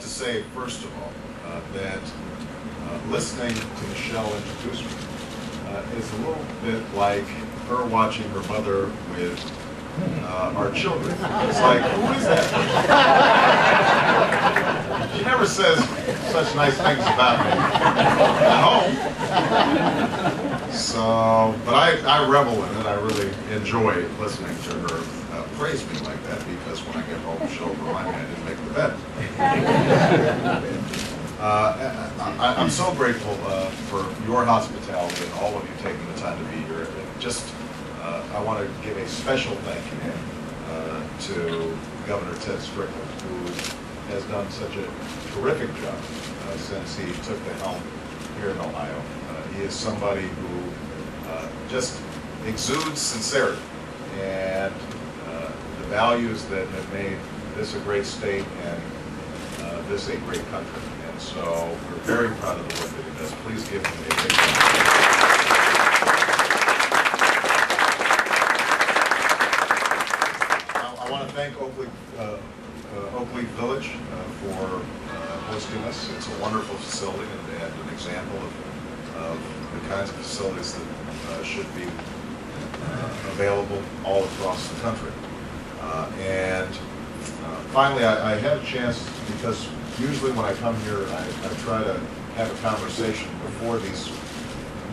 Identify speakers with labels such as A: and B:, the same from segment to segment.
A: to say, first of all, that listening to Michelle introduce me is a little bit like her watching her mother with our children. It's like, who is that? She never says such nice things about me at home. So, but I revel in it. I really enjoy listening to her praise me like that, because when I get home, she'll remind me I didn't make the bed. I'm so grateful for your hospitality and all of you taking the time to be here. I want to give a special thank you to Governor Ted Strickland, who has done such a terrific job since he took the helm here in Ohio. He is somebody who just exudes sincerity and the values that have made this a great state and this a great country. And so we're very proud of the work that he does. Please give him a big round. I want to thank Oak Leaf Village for hosting us. It's a wonderful facility and an example of the kinds of facilities that should be available all across the country. Finally, I had a chance, because usually when I come here, I try to have a conversation before these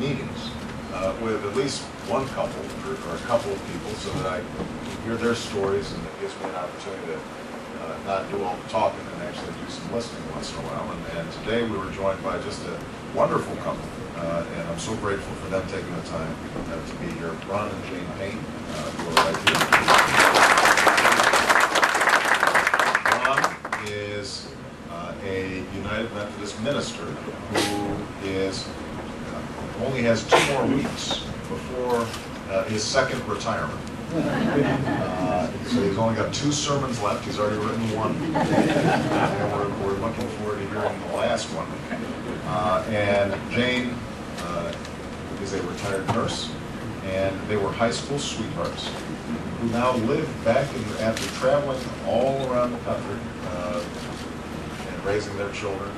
A: meetings with at least one couple or a couple of people, so that I hear their stories, and it gives me an opportunity to not do all the talking and actually do some listening once in a while. And today we were joined by just a wonderful couple, and I'm so grateful for them taking the time to be here. Ron and Jane Payne, who are right here. Ron is a United Methodist minister who only has 2 more weeks before his second retirement. So he's only got 2 sermons left. He's already written 1. And we're looking forward to hearing the last one. And Jane is a retired nurse, and they were high school sweethearts who now live back after traveling all around the country and raising their children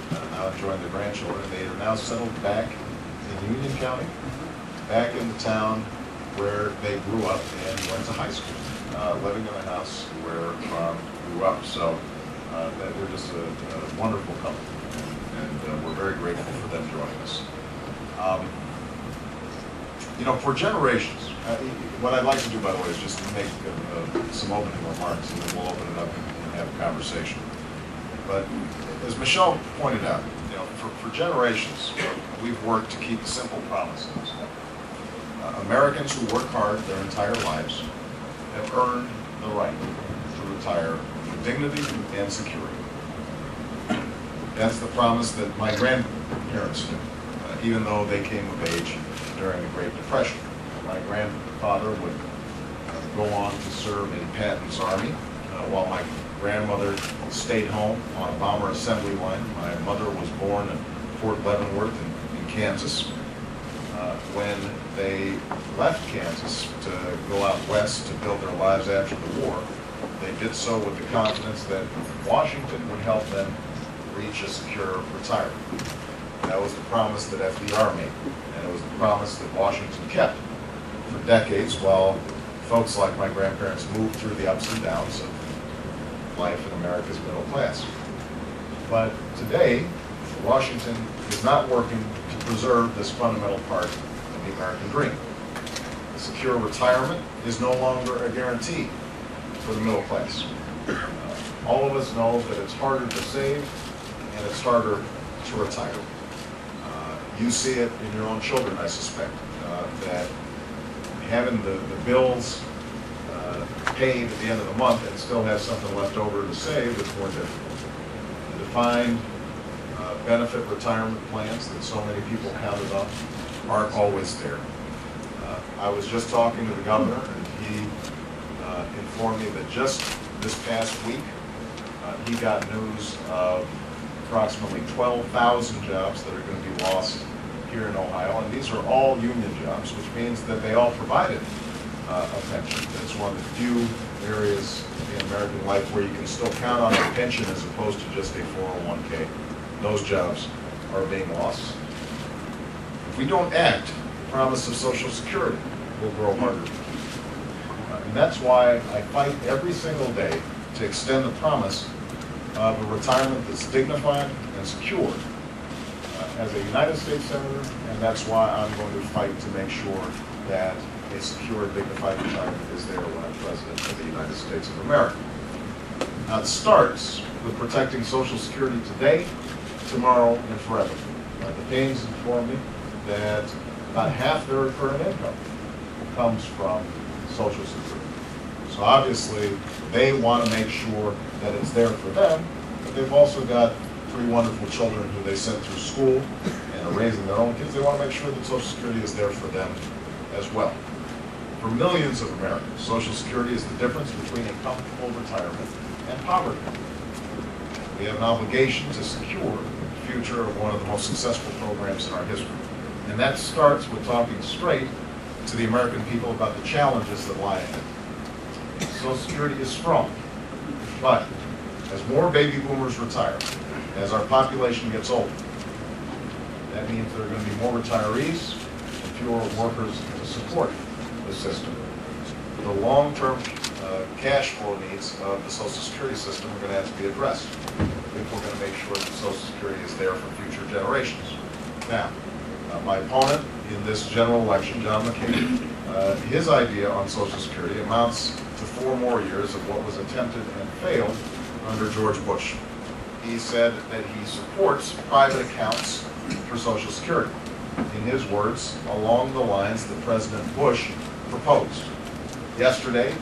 A: and now enjoying their grandchildren. They are now settled back in Union County, back in the town where they grew up and went to high school, living in a house where Ron grew up. So they're just a wonderful couple, and we're very grateful for them joining us. You know, for generations, what I'd like to do, by the way, is just make some opening remarks, and then we'll open it up and have a conversation. But as Michelle pointed out, you know, for generations, we've worked to keep simple promises. Americans who work hard their entire lives have earned the right to retire with dignity and security. That's the promise that my grandparents did, even though they came of age during the Great Depression. My grandfather would go on to serve in Patton's Army, while my grandmother stayed home on a bomber assembly line. My mother was born in Fort Leavenworth in Kansas. When they left Kansas to go out west to build their lives after the war, they did so with the confidence that Washington would help them reach a secure retirement. That was the promise that FDR made, and it was the promise that Washington kept for decades, while folks like my grandparents moved through the ups and downs of life in America's middle class. But today, Washington is not working to preserve this fundamental part of the American dream. A secure retirement is no longer a guarantee for the middle class. All of us know that it's harder to save and it's harder to retire. You see it in your own children, I suspect, that having the bills paid at the end of the month and still have something left over to save is more difficult. The defined benefit retirement plans that so many people counted on aren't always there. I was just talking to the governor, and he informed me that just this past week he got news of approximately 12,000 jobs that are going to be lost here in Ohio, and these are all union jobs, which means that they all provided a pension. It's one of the few areas in American life where you can still count on a pension as opposed to just a 401k. Those jobs are being lost. If we don't act, the promise of Social Security will grow harder. And that's why I fight every single day to extend the promise of a retirement that's dignified and secure as a United States Senator, and that's why I'm going to fight to make sure that a secure, dignified retirement is there when I'm President of the United States of America. Now, it starts with protecting Social Security today, tomorrow, and forever. The Paynes informed me that about half their current income comes from Social Security. So obviously, they want to make sure that it's there for them, but they've also got 3 wonderful children who they sent through school and are raising their own kids. They want to make sure that Social Security is there for them as well. For millions of Americans, Social Security is the difference between a comfortable retirement and poverty. We have an obligation to secure the future of one of the most successful programs in our history. And that starts with talking straight to the American people about the challenges that lie ahead. Social Security is strong, but as more baby boomers retire, as our population gets older, that means there are going to be more retirees and fewer workers to support the system. The long-term cash flow needs of the Social Security system are going to have to be addressed if we're going to make sure that Social Security is there for future generations. Now, my opponent in this general election, John McCain, his idea on Social Security amounts to 4 more years of what was attempted and failed under George Bush. He said that he supports private accounts for Social Security. In his words, along the lines that President Bush proposed. Yesterday,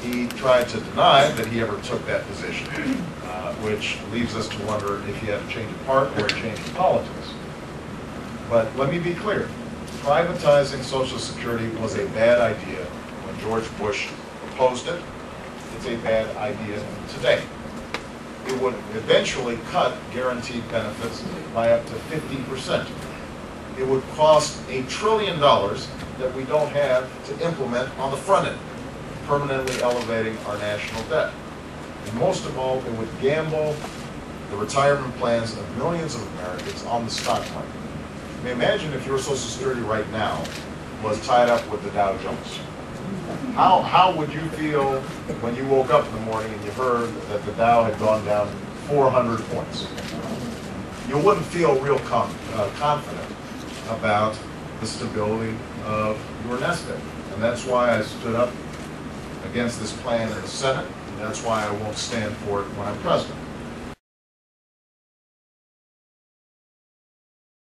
A: he tried to deny that he ever took that position, which leaves us to wonder if he had a change of heart or a change of politics. But let me be clear, privatizing Social Security was a bad idea when George Bush proposed it. It's a bad idea today. It would eventually cut guaranteed benefits by up to 50%. It would cost $1 trillion that we don't have to implement on the front end, permanently elevating our national debt. And most of all, it would gamble the retirement plans of millions of Americans on the stock market. I mean, imagine if your Social Security right now was tied up with the Dow Jones. How would you feel when you woke up in the morning and you heard that the Dow had gone down 400 points? You wouldn't feel real confident about the stability of your nest egg. And that's why I stood up against this plan in the Senate, and that's why I won't stand for it when I'm president.